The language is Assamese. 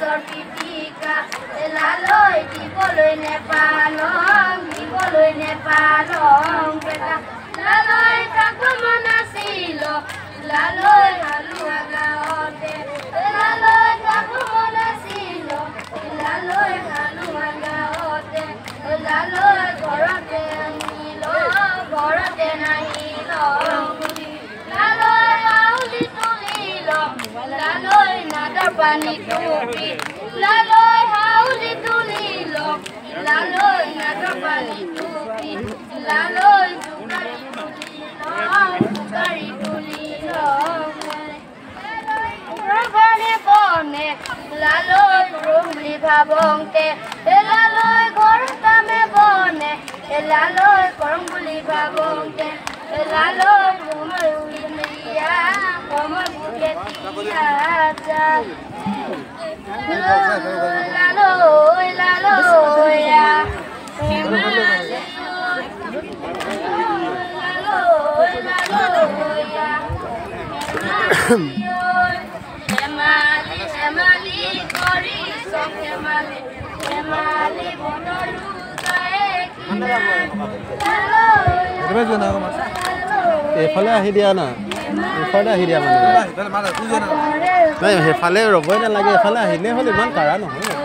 মাছৰ পিটিকা লালৈ দিবলৈ নেপালং লালৈ কাকো মনাছিল লালৈ হালুৱা গাঁৱতে লালৈ কাকো মনাছিল লালৈ হালুৱা গাঁৱতে লালৈ ঘৰতে আনিল ঘৰতে নাহিল লালৈ হাউলি তুলিল লালৈ নাদৰ পানী টুপি লালৈ হাউলি তুলিল লালৈ নাদৰ পানী টুপি লালৈ জোকাৰি তুলিল বনে বনে লালৈ বুলি ভাবংতে লালৈ ঘৰ কামে বনে লালৈ কৰম বুলি ভাবংতে লালৈ সময় উলিয়া সময় বুকে লালৈ লালৈ হেমালি কৰি হেমালি হেমালি বনৰু এইফালে আহি দিয়া না এইফালে আহি দিয়া মানে নাই সেইফালে ৰ'বই নালাগে এইফালে আহিলে হ'ল ইমান কাৰা নহয়